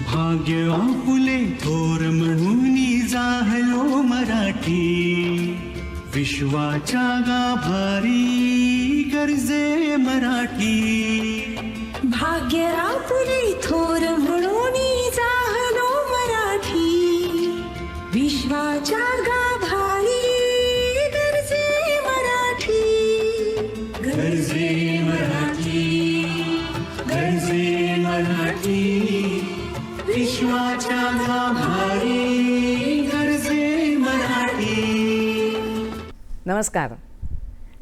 भाग्य आपुले थोर म्हणून जाहलो मराठी, विश्वाच्या गाभारी गर्जे मराठी. भाग्य आपुले थोर म्हणून जाहलो मराठी, विश्वाच्या गाभारी गर्जे मराठी. गर्जे मराठी, गर्जे मराठी, विश्वाच्या गाभारी गर्जे मराठी. नमस्कार.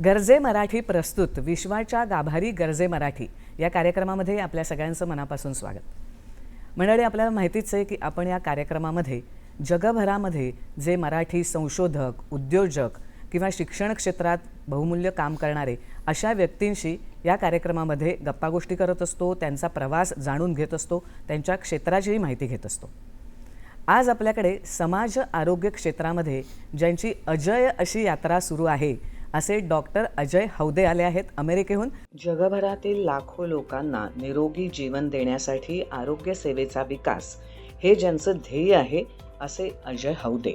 गर्जे मराठी प्रस्तुत विश्वाच्या गाभारी गर्जे मराठी या कार्यक्रमामध्ये आपल्या सगळ्यांचं मनापासून स्वागत. मंडळी, आपल्याला माहितीच आहे की आपण या कार्यक्रमामध्ये जगभरामध्ये जे मराठी संशोधक, उद्योजक किंवा शिक्षण क्षेत्रात बहुमूल्य काम करणारे अशा व्यक्तींशी या कार्यक्रमामध्ये गप्पागोष्टी करत असतो, त्यांचा प्रवास जाणून घेत असतो, त्यांच्या क्षेत्राचीही माहिती घेत असतो. आज आपल्याकडे समाज आरोग्य क्षेत्रामध्ये ज्यांची अजय अशी यात्रा सुरू आहे असे डॉक्टर अजय हौदे आले आहेत अमेरिकेहून. जगभरातील लाखो लोकांना निरोगी जीवन देण्यासाठी आरोग्य सेवेचा विकास हे ज्यांचं ध्येय आहे असे अजय हौदे.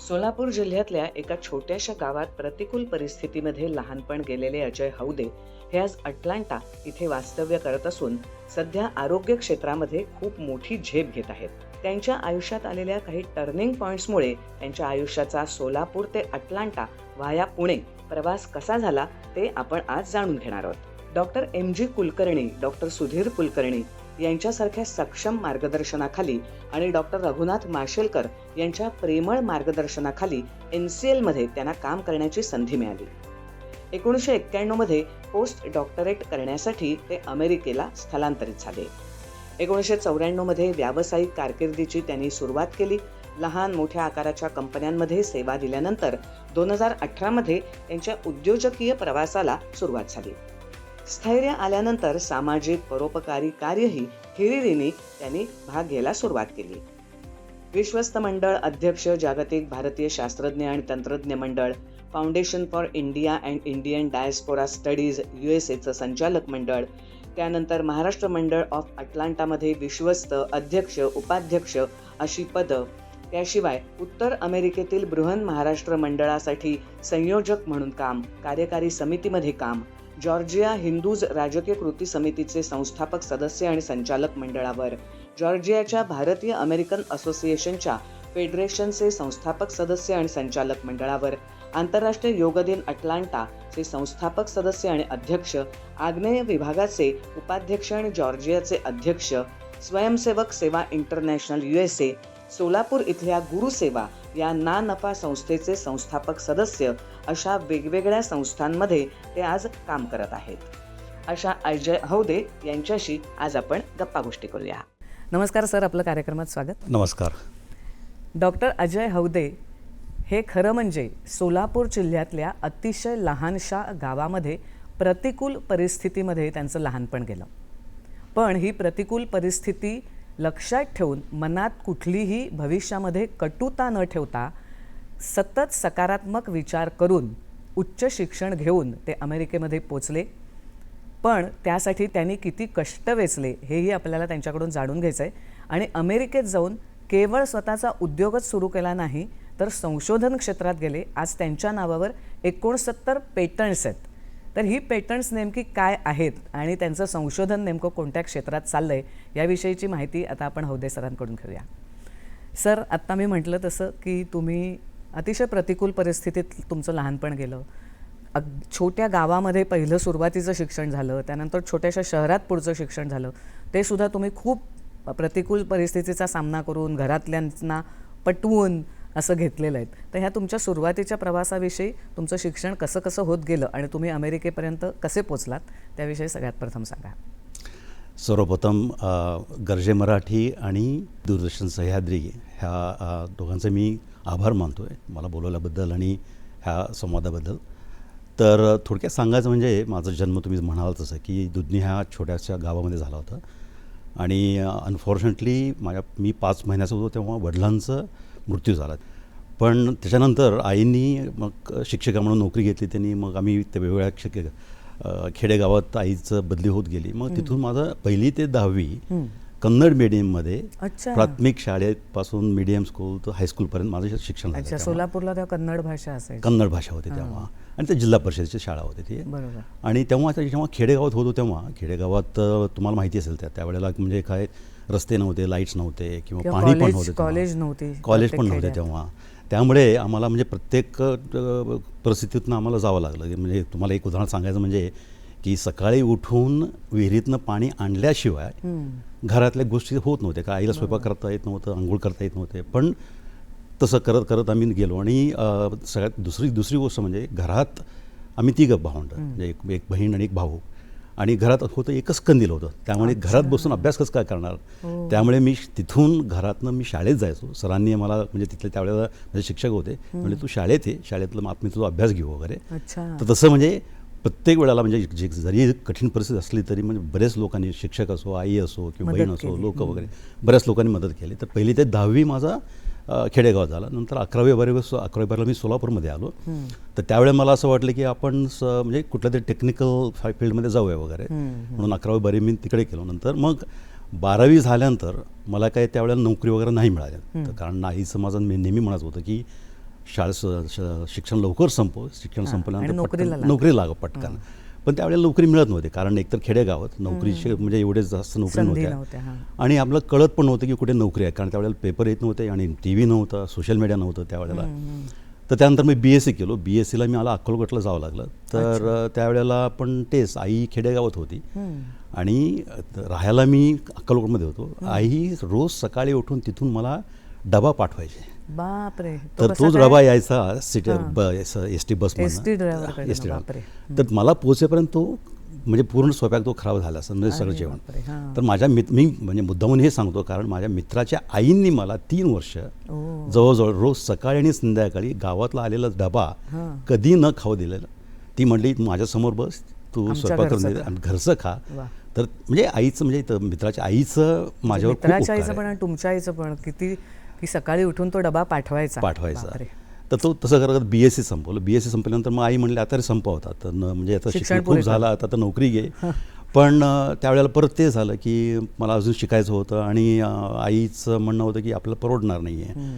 सोलापूर जिल्ह्यातल्या एका छोट्याशा गावात प्रतिकूल परिस्थितीमध्ये लहानपण गेलेले अजय हौदे हे आज अटलांटा इथे वास्तव्य करत असून सध्या आरोग्य क्षेत्रामध्ये खूप मोठी झेप घेत आहेत. त्यांच्या आयुष्यात आलेल्या काही टर्निंग पॉइंट्समुळे त्यांच्या आयुष्याचा सोलापूर ते अटलांटा व्हाया पुणे प्रवास कसा झाला ते आपण आज जाणून घेणार आहोत. Doctor MG Kulkarni, doctor Sudhir Kulkarni यांच्यासारख्या सक्षम मार्गदर्शनाखाली आणि डॉक्टर रघुनाथ माशेलकर यांच्या प्रेमळ मार्गदर्शनाखाली NCL मध्ये त्यांना काम करण्याची संधी मिळाली. 1991 मध्ये पोस्ट डॉक्टरेट करण्यासाठी ते अमेरिकेला स्थलांतरित झाले. 1994 मध्ये व्यावसायिक कारकिर्दीची त्यांनी सुरुवात केली. लहान मोठ्या आकाराच्या कंपन्यांमध्ये सेवा दिल्यानंतर 2018 मध्ये त्यांच्या उद्योजकीय प्रवासाला सुरुवात झाली. स्थैर्य आल्यानंतर सामाजिक परोपकारी कार्यही हिरिरीने त्यांनी भाग घ्यायला सुरुवात केली. विश्वस्त मंडळ अध्यक्ष, जागतिक भारतीय शास्त्रज्ञ आणि तंत्रज्ञ मंडळ, foundation for India and Indian diaspora studies USAचं संचालक मंडळ, त्यानंतर महाराष्ट्र मंडळ ऑफ अटलांटामध्ये विश्वस्त अध्यक्ष, उपाध्यक्ष अशी पदं, त्याशिवाय उत्तर अमेरिकेतील बृहन महाराष्ट्र मंडळासाठी संयोजक म्हणून काम, कार्यकारी समितीमध्ये काम, जॉर्जिया हिंदूज राजकीय कृती समितीचे संस्थापक सदस्य आणि संचालक मंडळावर, जॉर्जियाच्या भारतीय अमेरिकन असोसिएशनच्या फेडरेशनचे संस्थापक सदस्य आणि संचालक मंडळावर, आंतरराष्ट्रीय योग दिन अटलांटाचे संस्थापक सदस्य आणि अध्यक्ष, आग्नेय विभागाचे उपाध्यक्ष आणि जॉर्जियाचे अध्यक्ष, स्वयंसेवक सेवा इंटरनॅशनल USA, सोलापूर इथल्या गुरुसेवा या ना नफा संस्थेचे संस्थापक सदस्य अशा वेगवेगळ्या संस्थांमध्ये ते आज काम करत आहेत. अशा अजय हौदे यांच्याशी आज आपण गप्पागोष्टी करूया. नमस्कार सर, आपलं कार्यक्रमात स्वागत. नमस्कार. डॉक्टर अजय हौदे हे खरं म्हणजे सोलापूर जिल्ह्यातल्या अतिशय लहानशा गावामध्ये प्रतिकूल परिस्थितीमध्ये त्यांचं लहानपण गेलं. पण ही प्रतिकूल परिस्थिती लक्षात ठेवून मनात कुठलीही भविष्यामध्ये कटुता न ठेवता सतत सकारात्मक विचार करून उच्च शिक्षण घेऊन ते अमेरिकेमध्ये पोचले. पण त्यासाठी त्यांनी किती कष्ट वेचले हेही आपल्याला त्यांच्याकडून जाणून घ्यायचं आहे. आणि अमेरिकेत जाऊन केवळ स्वतःचा उद्योगच सुरू केला नाही तर संशोधन क्षेत्रात गेले. आज त्यांच्या नावावर 69 पेटंट्स आहेत. तर ही पेटंट्स नेमकी काय आहेत आणि त्यांचं संशोधन नेमकं कोणत्या क्षेत्रात चाललं आहे याविषयीची माहिती आता आपण हौदे सरांकडून घेऊया. सर, आत्ता मी म्हटलं तसं की तुम्ही अतिशय प्रतिकूल परिस्थितीत तुमचं लहानपण गेलं. छोट्या गावामध्ये पहिलं सुरुवातीचं शिक्षण झालं, त्यानंतर छोट्याशा शहरात पुढचं शिक्षण झालं. ते सुद्धा तुम्ही खूप प्रतिकूल परिस्थितीचा सामना करून घरातल्यांना पटवून असं घेतलेलं आहे. तर ह्या तुमच्या सुरुवातीच्या प्रवासाविषयी तुमचं शिक्षण कसं कसं होत गेलं आणि तुम्ही अमेरिकेपर्यंत कसे पोचलात त्याविषयी सगळ्यात प्रथम सांगा. सर्वप्रथम गर्जे मराठी आणि दूरदर्शन सह्याद्री ह्या दोघांचे मी आभार मानतो आहे मला बोलवल्याबद्दल आणि ह्या संवादाबद्दल. तर थोडक्यात सांगायचं म्हणजे माझा जन्म तुम्ही म्हणाल तसं की दुधनी ह्या छोट्याशा गावामध्ये झाला होता आणि अनफॉर्च्युनेटली मी 5 महिन्याचा होतो तेव्हा वडिलांचा मृत्यू झाला. पण त्याच्यानंतर आईंनी मग शिक्षिका म्हणून नोकरी घेतली त्यांनी. मग आम्ही त्या वेगवेगळ्या खेडेगावात आईचं बदली होत गेली. मग तिथून माझं 1ली ते 10वी कन्नड मीडियममध्ये अच्छा. प्राथमिक शाळेपासून मीडियम स्कूल तर हायस्कूलपर्यंत माझं शिक्षण झालं. अच्छा, तेव्हा. सोलापूरला तेव्हा कन्नड भाषा असायची. कन्नड भाषा होती तेव्हा आणि ते जिल्हा परिषदेची शाळा होती ती. बरोबर. आणि जेव्हा खेडेगावात होतो तेव्हा खेडेगावात तुम्हाला माहिती असेल त्यावेळेला म्हणजे काय रस्ते नव्हते, लाईट्स नव्हते किंवा पाणी पण नव्हते, कॉलेज नव्हते, कॉलेज पण प्रत्येक नव्हते खेड्यात. तेव्हा. त्यामुळे आम्हाला म्हणजे प्रत्येक परिस्थितीतून आम्हाला जावं लागलं. म्हणजे तुम्हाला एक उदाहरण सांगायचं म्हणजे की सकाळी उठून विहिरीतनं पाणी आणल्याशिवाय घरातल्या गोष्टी होत नव्हत्या. का आईला स्वयंपाक करता येत नव्हतं, आंघोळ करता येत नव्हते. पण तसं करत करत आम्ही गेलो. आणि सगळ्यात दुसरी गोष्ट म्हणजे घरात आम्ही 3 भावंड, म्हणजे एक बहीण आणि एक भाऊ. आणि घरात होतं एकच कंदील होतं. त्यामुळे घरात बसून अभ्यास कसं काय करणार. त्यामुळे मी तिथून घरातनं मी शाळेत जायचो. सरांनी मला म्हणजे तिथले त्यावेळेला माझे शिक्षक होते, म्हणजे तू शाळेत ये, शाळेतलं मग मी तुझा अभ्यास घेऊ वगैरे. तर तसं म्हणजे प्रत्येक वेळेला म्हणजे जरी कठीण परिस्थिती असली तरी म्हणजे बरेच लोकांनी, शिक्षक असो, आई असो किंवा बहीण असो, लोक वगैरे बऱ्याच लोकांनी मदत केली. तर 1ली ते 10वी माझा खेडेगावात झाला. नंतर 11वी-12वी मी सोलापूरमध्ये आलो. तर त्यावेळेला मला असं वाटलं की आपण म्हणजे कुठल्या तरी टेक्निकल फील्डमध्ये जाऊया वगैरे म्हणून 11वी-12वी मी तिकडे केलो. नंतर मग 12वी झाल्यानंतर मला काही त्यावेळेला नोकरी वगैरे नाही मिळाल्या. तर कारण आईचं माझं नेहमी म्हणत होतं की शिक्षण लवकर शिक्षण संपल्यानंतर नोकरी लाग पटकन. पण त्यावेळेला नोकरी मिळत नव्हती कारण एकतर खेडेगावात नोकरीचे म्हणजे एवढे जास्त नोकरी नव्हत्या आणि आपलं कळत पण नव्हतं की कुठे नोकरी आहे. कारण त्यावेळेला पेपर येत नव्हते आणि TV नव्हता, सोशल मीडिया नव्हतं त्यावेळेला. तर त्यानंतर मी BSc केलो. BScला मला अक्कलकोटला जावं लागलं. तर त्यावेळेला पण तेच आई खेडेगावात होती आणि राहायला मी अक्कलकोटमध्ये होतो. आई रोज सकाळी उठून तिथून मला डबा पाठवायचे. बापरे. तर तोच डबा यायचा एस टी बसमधून. तर मला पोहोचेपर्यंत तो म्हणजे पूर्ण स्वयंपाक तो खराब झाला असं म्हणजे सगळं जेवण. तर मी म्हणजे मुद्दामून हे सांगतो कारण माझ्या मित्राच्या आईंनी मला 3 वर्ष जवळजवळ रोज सकाळी आणि संध्याकाळी गावातला आलेला डबा कधी न खाऊ दिलेला. ती म्हणली माझ्यासमोर बस, तू स्वयंपाक करून दे आणि घरचं खा. तर म्हणजे आईचं म्हणजे मित्राच्या आईचं माझ्यावर खूप उपकार आहे. पण तुमच्या आईचं पण किती की सकाळी उठून तो डबा पाठवायचा. तर तो तसं करत BSc संपवलं. BSc संपल्यानंतर मग आई म्हणली आता रे संपवता तर म्हणजे आता शिक्षण खूप झालं, आता तर नोकरी घे. पण त्यावेळेला परत ते झालं की मला अजून शिकायचं होतं आणि आईचं म्हणणं होतं की आपल्याला परवडणार नाही आहे.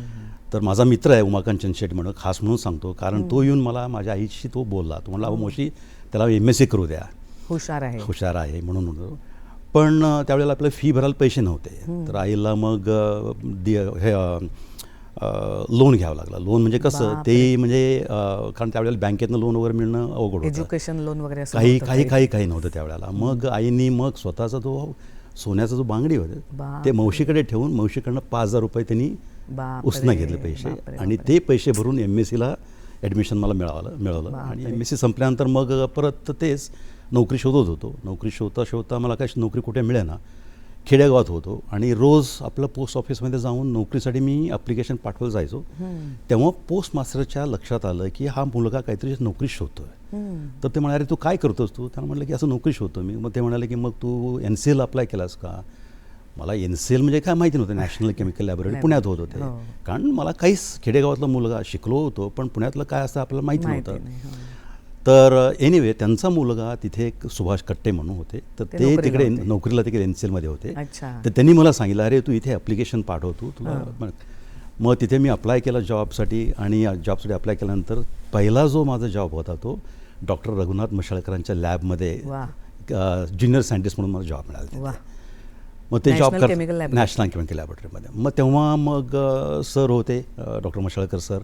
तर माझा मित्र आहे उमाकांत चंदशेट्टी म्हणून, खास म्हणून सांगतो कारण तो येऊन मला माझ्या आईशी तो बोलला. तो म्हणला मोशी त्याला MSc करू द्या, हुशार आहे म्हणून. पण त्यावेळेला आपल्याला फी भरायला पैसे नव्हते. तर आईला मग हे लोन घ्यावं लागलं. लोन म्हणजे कसं ते म्हणजे कारण त्यावेळेला बँकेतनं लोन वगैरे मिळणं अवघड होतं. एज्युकेशन लोन वगैरे काही नव्हतं त्यावेळेला. मग आईनी मग स्वतःचा तो सोन्याचा जो बांगडी होते ते मावशीकडे ठेवून मावशीकडनं 5,000 रुपये त्यांनी उसनं घेतले पैसे आणि ते पैसे भरून MScला ॲडमिशन मला मिळवलं. आणि MSc संपल्यानंतर मग परत तेच नोकरी शोधत होतो. नोकरी शोधता मला काय नोकरी कुठे मिळेना. खेडेगावात होतो आणि रोज आपलं पोस्ट ऑफिसमध्ये जाऊन नोकरीसाठी मी ॲप्लिकेशन पाठवलं जायचो. तेव्हा पोस्ट मास्टरच्या लक्षात आलं की हा मुलगा काहीतरी नोकरी शोधतोय. तर ते म्हणाले तू काय करतोस तू. त्यांना म्हटलं की असं नोकरी शोधतो मी. मग ते म्हणाले की मग तू NCL अप्लाय केलास का. मला NCL म्हणजे काय माहिती नव्हतं. नॅशनल केमिकल लॅबोरेटरी पुण्यात होत होते. कारण मला काहीच खेडेगावातला मुलगा शिकलो होतो पण पुण्यातलं काय असतं आपल्याला माहिती नव्हतं. तर एनिवे त्यांचा मुलगा तिथे एक सुभाष कट्टे म्हणून होते. तर ते तिकडे नोकरीला तिकडे NCLमध्ये होते. तर त्यांनी मला सांगितलं अरे तू इथे ॲप्लिकेशन पाठव तू तुला. मग तिथे मी अप्लाय केला जॉबसाठी आणि जॉबसाठी अप्लाय केल्यानंतर पहिला जो माझा जॉब होता तो डॉक्टर रघुनाथ मशाळकरांच्या लॅबमध्ये ज्युनियर सायंटिस्ट म्हणून मला जॉब मिळाला. मग ते जॉब नॅशनल केमिकल लॅबोरेटरीमध्ये. मग तेव्हा मग सर होते डॉक्टर मशाळकर सर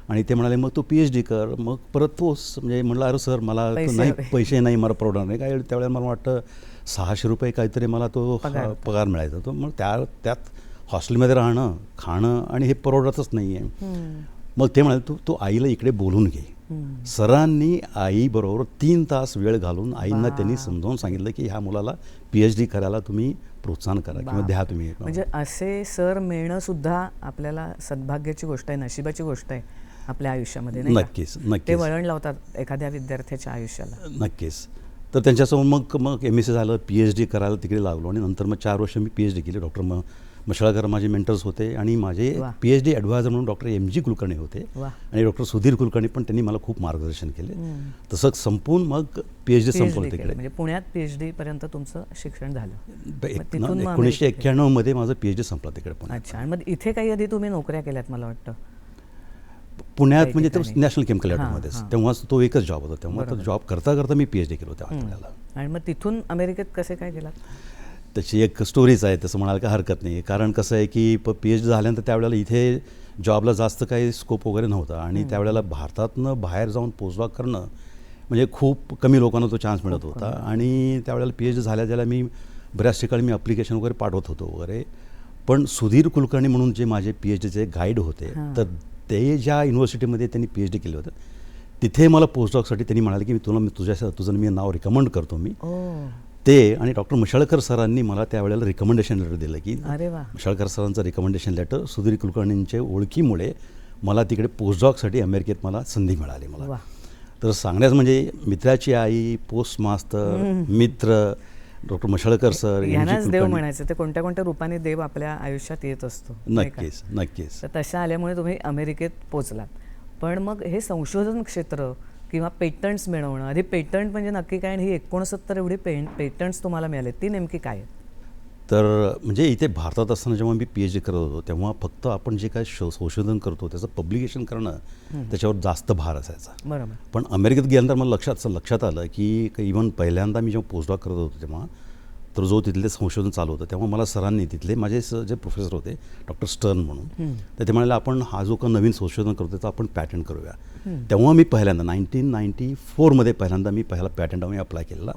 आणि ते म्हणाले मग तू PhD कर. मग परत तोच म्हणजे म्हटलं अरे सर मला नाही पैसे नाही मला परवडणार नाही काय. त्यावेळेला मला वाटतं 600 रुपये काहीतरी मला तो पगार मिळायचा. तो मग त्यात हॉस्टेलमध्ये राहणं खाणं आणि हे परवडतच नाही आहे. मग ते म्हणाले तू आईला इकडे बोलून घे. सरांनी आईबरोबर 3 तास वेळ घालून आईंना त्यांनी समजावून सांगितलं की ह्या मुलाला PhD करायला तुम्ही प्रोत्साहन करा किंवा द्या तुम्ही. म्हणजे असे सर मिळणं सुद्धा आपल्याला सद्भाग्याची गोष्ट आहे, नशिबाची गोष्ट आहे. आपल्या आयुष्यामध्ये नाही का? नक्कीच ते नक्कीच वळण लावतात एखाद्या विद्यार्थ्याच्या आयुष्याला. नक्कीच. तर त्यांच्यासमोर मग MSc झालं, PhD करायला तिकडे लागलो आणि नंतर मग 4 वर्ष मी PhD केली. डॉक्टर मशाळकर माझे मेंटर्स होते आणि माझे वा. PhD ॲडवायझर म्हणून डॉक्टर MG कुलकर्णी होते वा. आणि डॉक्टर सुधीर कुलकर्णी पण त्यांनी मला खूप मार्गदर्शन केले. तसं संपून मग PhD संपवलं PhD केलं. तिकडे. म्हणजे पुण्यात PhD पर्यंत तुमचं शिक्षण झालं. मग तिथून मग 1991 मध्ये माझं PhD संपलं तिकडे पुण्यात. अच्छा. आणि मग इथे काही आधी तुम्ही नोकऱ्या केल्यात मला वाटतं. पुण्यात काही म्हणजे ठिकाणी. ते नॅशनल केमिकल हां, लॅबमध्येच हां. तेव्हाच तो एकच जॉब होता. तेव्हा तो बरोबर. जॉब करता करता मी PhD केलं होतं आठवड्याला. आणि मग तिथून अमेरिकेत कसे काय गेलात? त्याची एक स्टोरीच आहे तसं म्हणायला काय हरकत नाही. कारण कसं आहे की PhD झाल्यानंतर त्यावेळेला इथे जॉबला जास्त काही स्कोप वगैरे नव्हता आणि त्यावेळेला भारतातनं बाहेर जाऊन पोस्टडॉक करणं म्हणजे खूप कमी लोकांना तो चान्स मिळत होता. आणि त्यावेळेला PhD झाल्या मी बऱ्याच ठिकाणी मी अप्लिकेशन वगैरे पाठवत होतो वगैरे. पण सुधीर कुलकर्णी म्हणून जे माझे PhDचे गाईड होते, तर ते ज्या युनिव्हर्सिटीमध्ये त्यांनी PhD केलं होतं तिथे मला पोस्टडॉकसाठी त्यांनी म्हणाले की तुझं मी नाव रिकमेंड करतो मी. ते आणि डॉक्टर मशाळकर सरांनी मला त्यावेळेला रिकमेंडेशन लेटर दिलं की अरे वा. मशाळकर सरांचं रिकमेंडेशन लेटर सुधीर कुलकर्णींच्या ओळखीमुळे मला तिकडे पोस्टडॉकसाठी अमेरिकेत मला संधी मिळाली मला. वा. तर सांगण्यास म्हणजे मित्राची आई, पोस्ट मास्तर, मित्र, डॉक्टर मशाळकर सर, यांनाच देव म्हणायचं. ते कोणत्या कोणत्या रूपाने देव आपल्या आयुष्यात येत असतो. नाही का? नक्कीच नक्कीच. तर तशा आल्यामुळे तुम्ही अमेरिकेत पोचलात. पण मग हे संशोधन क्षेत्र किंवा पेटंट्स मिळवणं, आधी पेटंट म्हणजे नक्की काय आणि ही 69 एवढी पेटंट्स तुम्हाला मिळाले, ती नेमकी काय आहेत? तर म्हणजे इथे भारतात असताना जेव्हा मी PhD करत होतो तेव्हा फक्त आपण जे काय संशोधन करतो त्याचं पब्लिकेशन करणं त्याच्यावर जास्त भार असायचा. बरोबर. पण अमेरिकेत गेल्यानंतर मला लक्षात आलं की इव्हन पहिल्यांदा मी जेव्हा पोस्टडॉक करत होतो तेव्हा तर जो तिथले संशोधन चालू होतं तेव्हा मला सरांनी तिथले माझे जे प्रोफेसर होते डॉक्टर स्टर्न म्हणून, तर ते म्हणाले आपण हा जो का नवीन संशोधन करतो त्याचा आपण पॅटंट करूया. तेव्हा मी पहिल्यांदा 1994 पहिल्यांदा मी पहिला पॅटंट आम्ही अप्लाय केलेला.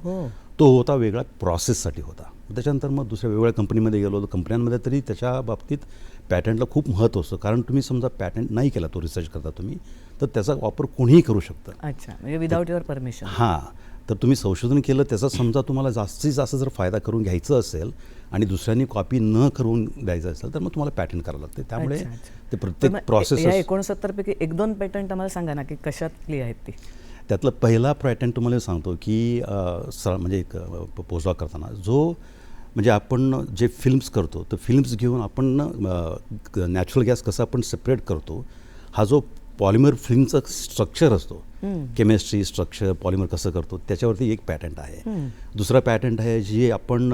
तो होता वेगळा प्रोसेससाठी होता. त्याच्यानंतर मग दुसऱ्या वेगवेगळ्या कंपनीमध्ये गेलो. कंपन्यांमध्ये तरी त्याच्या बाबतीत पॅटंटला खूप महत्त्व असतं. कारण तुम्ही समजा पॅटंट नाही केला, तो रिसर्च करता तुम्ही, तर त्याचा वापर कोणीही करू शकतं. अच्छा. म्हणजे विदाउट युअर परमिशन. हां. तर तुम्ही संशोधन केलं त्याचा समजा तुम्हाला जास्तीत जास्त जर फायदा करून घ्यायचा असेल आणि दुसऱ्यांनी कॉपी न करून द्यायचं असेल तर मग तुम्हाला पॅटंट करावं लागते. त्यामुळे ते प्रत्येक प्रोसेस. या 69 पैकी 1-2 पेटंट आम्हाला सांगा ना की कशातली आहेत ती. त्यातलं पहिला पॅटंट तुम्हाला सांगतो की म्हणजे एक पोस्टडॉक करताना जो म्हणजे आपण जे फिल्म्स करतो तर फिल्म्स घेऊन आपण नॅचरल गॅस कसं आपण सेपरेट करतो, हा जो पॉलिमर फिल्मचं स्ट्रक्चर असतो, केमिस्ट्री स्ट्रक्चर पॉलिमर कसं करतो त्याच्यावरती एक पॅटंट आहे. दुसरा पॅटंट आहे जे आपण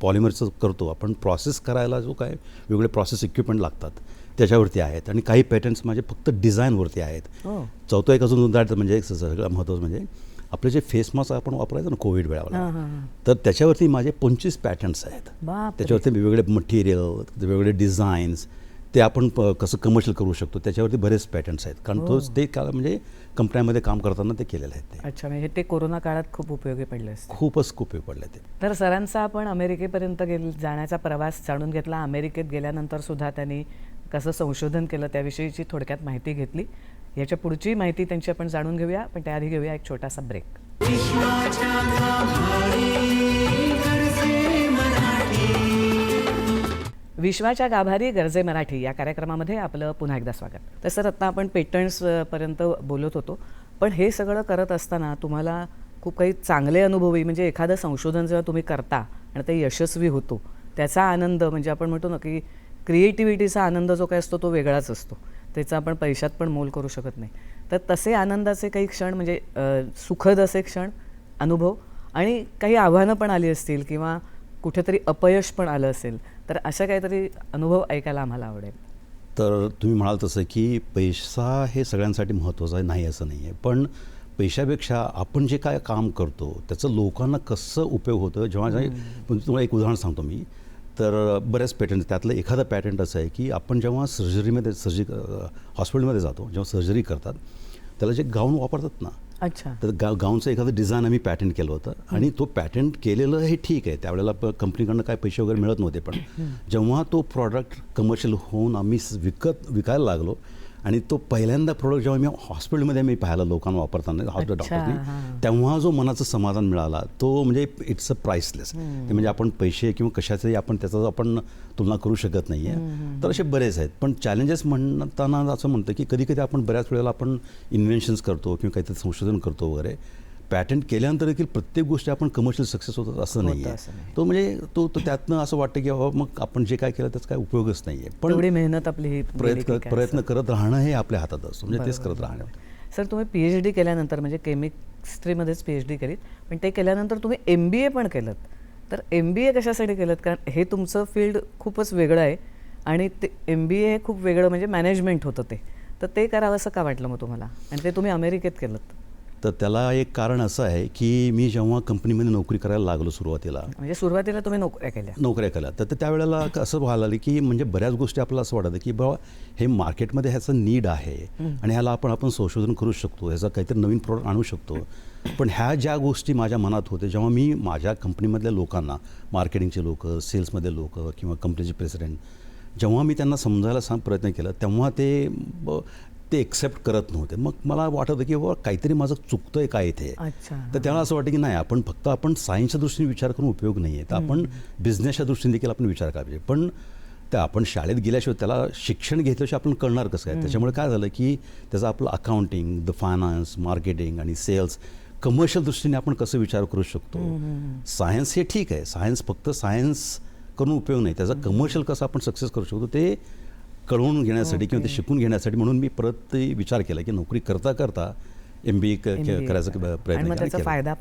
पॉलिमरचं करतो, आपण प्रोसेस करायला जो काय वेगवेगळे प्रोसेस इक्विपमेंट लागतात त्याच्यावरती आहेत. आणि काही पॅटंट्स माझे फक्त डिझाईनवरती आहेत. चौथं एक अजून उदाहरण म्हणजे सगळं महत्त्वाचं म्हणजे आपले जे फेस मास्क आपण वापरायचं ना कोविड वेळाला, तर त्याच्यावरती माझे 25 पॅटंट्स आहेत. त्याच्यावरती वेगवेगळे मटेरियल, वेगवेगळे डिझाईन्स, ते आपण कसं कमर्शियल करू शकतो त्याच्यावरती बरेच पॅटंट्स आहेत. कारण ते म्हणजे कंपन्यांमध्ये काम करताना ते केलेले आहेत ते. अच्छा. म्हणजे ते कोरोना काळात खूप उपयोगी पडले असते. खूपच उपयोग पडले ते. तर सरांचा आपण अमेरिकेपर्यंत जाण्याचा प्रवास जाणून घेतला. अमेरिकेत गेल्यानंतर सुद्धा त्यांनी कसं संशोधन केलं त्याविषयीची थोडक्यात माहिती घेतली. याच्या पुढची माहिती त्यांची आपण जाणून घेऊया, पण त्याआधी घेऊया एक छोटासा ब्रेक. विश्वाच्या गाभारी गरजे मराठी या कार्यक्रमामध्ये आपलं पुन्हा एकदा स्वागत. तर सर, आत्ता आपण पेटंट्सपर्यंत बोलत होतो, पण हे सगळं करत असताना तुम्हाला खूप काही चांगले अनुभवी म्हणजे एखादं संशोधन जेव्हा तुम्ही करता आणि ते यशस्वी होतो त्याचा आनंद म्हणजे आपण म्हणतो ना की क्रिएटिव्हिटीचा आनंद जो काय असतो तो वेगळाच असतो. त्याचा आपण पैशात पण मोल करू शकत नाही. तर तसे आनंदाचे काही क्षण म्हणजे सुखद असे क्षण, अनुभव आणि काही आव्हानं पण आली असतील किंवा कुठेतरी अपयश पण आलं असेल, तर अशा काहीतरी अनुभव ऐकायला आम्हाला आवडेल. तर तुम्ही म्हणाल तसं की पैसा हे सगळ्यांसाठी महत्त्वाचं आहे, नाही असं नाही आहे. पण पैशापेक्षा आपण जे काय काम करतो त्याचं लोकांना कसं उपयोग होतं. जेव्हा तुम्हाला एक उदाहरण सांगतो मी. तर बऱ्याच पॅटंट, त्यातलं एखादं पॅटंट असं आहे की आपण जेव्हा हॉस्पिटलमध्ये जातो, जेव्हा सर्जरी करतात त्याला जे गाऊन वापरतात ना, अच्छा, तर गाऊनचं एखादं डिझाईन आम्ही पॅटंट केलं होतं. आणि तो पॅटंट केलेलं हे ठीक आहे, त्यावेळेला कंपनीकडनं काय पैसे वगैरे मिळत नव्हते. पण जेव्हा तो प्रॉडक्ट कमर्शियल होऊन आम्ही विकायला लागलो आणि तो पहिल्यांदा प्रोडक्ट जेव्हा मी हॉस्पिटलमध्ये मी पाहिला लोकांना वापरताना हॉस्पिटल अच्छा, डॉक्टरनी, तेव्हा जो मनाचं समाधान मिळाला तो म्हणजे इट्स अ प्राइसलेस. ते म्हणजे आपण पैसे किंवा कशाचंही आपण त्याचा आपण तुलना करू शकत नाही आहे. तर असे बरेच आहेत. पण चॅलेंजेस म्हणताना असं म्हणतं की कधी कधी आपण बऱ्याच वेळेला आपण इन्व्हेन्शन्स करतो किंवा काहीतरी संशोधन करतो वगैरे, पॅटंट केल्यानंतर देखील प्रत्येक गोष्टी आपण कमर्शियल सक्सेस होतात असं नाही आहे. तो म्हणजे तो त्यातनं असं वाटतं की बाबा मग आपण जे काय केलं त्याचा काय उपयोगच नाही आहे. पण एवढी मेहनत आपली प्रयत्न करत राहणं हे आपल्या हातात असतं, म्हणजे तेच करत राहणं. सर, तुम्ही PhD केल्यानंतर म्हणजे केमिस्ट्रीमध्येच PhD केलीत, पण ते केल्यानंतर तुम्ही MBA पण केलं. तर MBA कशासाठी केलं? कारण हे तुमचं फील्ड खूपच वेगळं आहे आणि ते MBA हे खूप वेगळं म्हणजे मॅनेजमेंट होतं ते. तर ते करावं असं का वाटलं मग तुम्हाला? आणि ते तुम्ही अमेरिकेत केलं. तर त्याला एक कारण असं आहे की मी जेव्हा कंपनीमध्ये नोकरी करायला लागलो सुरुवातीला, म्हणजे सुरुवातीला तुम्ही नोकऱ्या केल्या, तर त्यावेळेला असं व्हायला लागलं की म्हणजे बऱ्याच गोष्टी आपल्याला असं वाटतं की बाबा हे मार्केटमध्ये ह्याचं नीड आहे आणि ह्याला आपण संशोधन करू शकतो, ह्याचा काहीतरी नवीन प्रोडक्ट आणू शकतो. पण ह्या ज्या गोष्टी माझ्या मनात होत्या, जेव्हा मी माझ्या कंपनीमधल्या लोकांना, मार्केटिंगचे लोक, सेल्समधले लोक किंवा कंपनीचे प्रेसिडेंट, जेव्हा मी त्यांना समजायला प्रयत्न केला तेव्हा ते एक्सेप्ट करत नव्हते. मग मला वाटत होतं की बाबा काहीतरी माझं चुकतंय काय इथे. तर त्याला असं वाटतं की नाही, आपण सायन्सच्या दृष्टीने विचार करून उपयोग नाही आहे, तर आपण बिझनेसच्या दृष्टीने देखील आपण विचार करायला पाहिजे. पण त्या आपण शाळेत गेल्याशिवाय, त्याला शिक्षण घेतल्याशिवाय आपण कळणार कसं काय. त्याच्यामुळे काय झालं की त्याचं आपलं अकाउंटिंग, द फायनान्स, मार्केटिंग आणि सेल्स, कमर्शियल दृष्टीने आपण कसं विचार करू शकतो. सायन्स हे ठीक आहे, फक्त सायन्स करून उपयोग नाही, त्याचा कमर्शियल कसं आपण सक्सेस करू शकतो ते कळवून घेण्यासाठी किंवा ते शिकून घेण्यासाठी म्हणून मी परत विचार केला की नोकरी करता करता MBA करायचा प्रयत्न केला. फायदा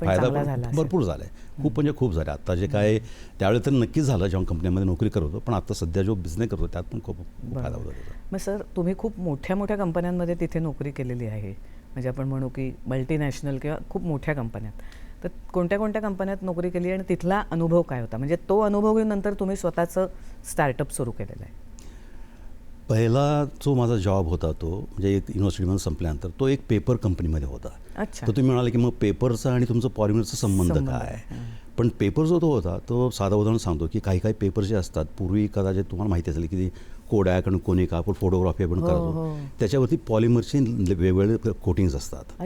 भरपूर झाला आहे, खूप म्हणजे खूप झाले. आता जे काय त्यावेळेस तर नक्कीच झालं जेव्हा कंपनीमध्ये नोकरी करत होतो, पण आता सध्या जो बिझनेस करतो त्यात पण खूप फायदा होतो त्याचा. मग सर, तुम्ही खूप मोठ्या मोठ्या कंपन्यांमध्ये तिथे नोकरी केलेली आहे, म्हणजे आपण म्हणू की मल्टीनॅशनल किंवा खूप मोठ्या कंपन्यात. तर कोणत्या कोणत्या कंपन्यात नोकरी केली आणि तिथला अनुभव काय होता? म्हणजे तो अनुभव घेऊन नंतर तुम्ही स्वतःचं स्टार्टअप सुरू केलेलं आहे. पहिला जो माझा जॉब होता तो म्हणजे एक युनिव्हर्सिटीमध्ये संपल्यानंतर तो एक पेपर कंपनीमध्ये होता. तर तुम्ही म्हणाले की मग पेपरचा आणि तुमचं पॉलिमरचा संबंध काय? पण पेपर जो तो होता तो साधं उदाहरण सांगतो की काही पेपर जे असतात, पूर्वी कदाचित तुम्हाला माहिती असेल की कोडॅक आणि कोनिका आपण फोटोग्राफी आपण करतो, त्याच्यावरती पॉलिमरचे वेगवेगळे कोटिंग्स असतात.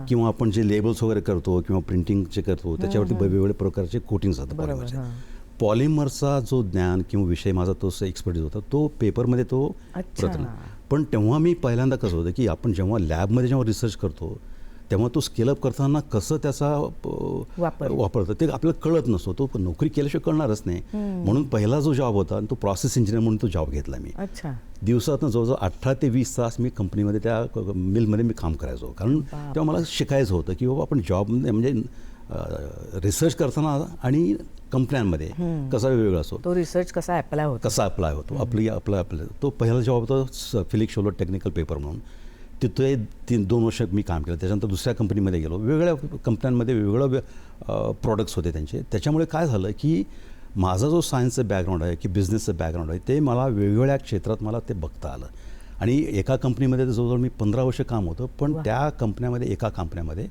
किंवा आपण जे लेबल्स वगैरे करतो किंवा प्रिंटिंगचे करतो त्याच्यावरती वेगवेगळे प्रकारचे कोटिंग्स असतात पॉलिमरचे. पॉलिमरचा जो ज्ञान किंवा विषय माझा तो एक्सपर्टीज होता तो पेपरमध्ये तो प्रथम. पण तेव्हा मी पहिल्यांदा कसं होतं की आपण जेव्हा लॅबमध्ये जेव्हा रिसर्च करतो तेव्हा तो स्केलअप करताना कसं त्याचा वापरतो ते आपल्याला कळत नसतो, तो नोकरी केल्याशिवाय कळणारच नाही. म्हणून पहिला जो जॉब होता तो प्रोसेस इंजिनियर म्हणून तो जॉब घेतला मी. दिवसातनं जवळजवळ 18 ते 20 तास मी कंपनीमध्ये त्या मिलमध्ये मी काम करायचो, कारण तेव्हा मला शिकायचं होतं की बाबा आपण जॉब म्हणजे रिसर्च करताना आणि कंपन्यांमध्ये कसा वेगवेगळा असतो, तो रिसर्च कसा अप्लाय होतो आपला तो पहिला जॉब होता फिलिक्स शोलो टेक्निकल पेपर म्हणून. तिथे 2 वर्ष मी काम केलं. त्याच्यानंतर दुसऱ्या कंपनीमध्ये गेलो, वेगवेगळ्या कंपन्यांमध्ये वेगवेगळं प्रोडक्ट्स होते त्यांचे. त्याच्यामुळे काय झालं की माझा जो सायन्सचं बॅकग्राऊंड आहे की बिझनेसचं बॅकग्राऊंड आहे ते मला वेगवेगळ्या क्षेत्रात मला ते बघता आलं. आणि एका कंपनीमध्ये जवळजवळ मी 15 वर्ष काम होतं, पण त्या कंपन्यामध्ये एका कंपन्यामध्ये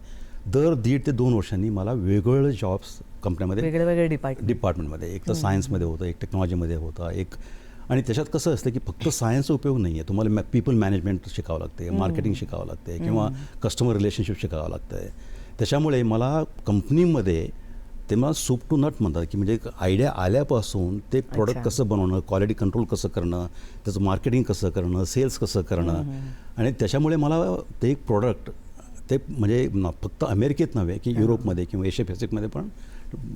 दर 1.5 ते 2 वर्षांनी मला वेगवेगळे जॉब्स कंपन्यामध्ये वेगवेगळे डिपार्टमेंटमध्ये, एक तर सायन्समध्ये होतं, एक टेक्नॉलॉजीमध्ये होता, एक. आणि त्याच्यात कसं असतं की फक्त सायन्सचा उपयोग नाही आहे, तुम्हाला पीपल मॅनेजमेंट शिकावं लागते, मार्केटिंग शिकावं लागते किंवा कस्टमर रिलेशनशिप शिकावं लागतं आहे. त्याच्यामुळे मला कंपनीमध्ये ते मला सूप टू नट म्हणतात की म्हणजे आयडिया आल्यापासून ते प्रोडक्ट कसं बनवणं, क्वालिटी कंट्रोल कसं करणं, त्याचं मार्केटिंग कसं करणं, सेल्स कसं करणं. आणि त्याच्यामुळे मला ते एक प्रोडक्ट ते म्हणजे फक्त अमेरिकेत नव्हे की युरोपमध्ये किंवा एशिया पॅसिफिकमध्ये पण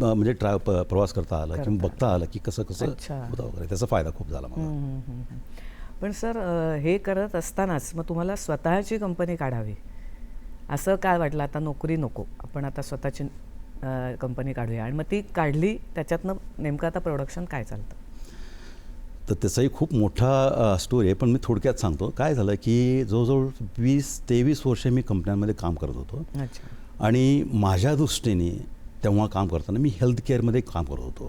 म्हणजे प्रवास करता आला किंवा बघता आलं की कसं होतं वगैरे, त्याचा फायदा खूप झाला मला. पण सर, हे करत असतानाच मग तुम्हाला स्वतःची कंपनी काढावी असं काय वाटलं? आता नोकरी नको, आपण आता स्वतःची कंपनी काढूया. आणि मग ती काढली, त्याच्यातनं नेमकं आता प्रोडक्शन काय चालतं? तर त्याचाही खूप मोठा स्टोरी आहे, पण मी थोडक्यात सांगतो. काय झालं की जवळजवळ 20-23 वर्ष मी कंपन्यांमध्ये काम करत होतो. आणि माझ्या दृष्टीने तेव्हा काम करताना मी हेल्थ केअरमध्ये काम करत होतो.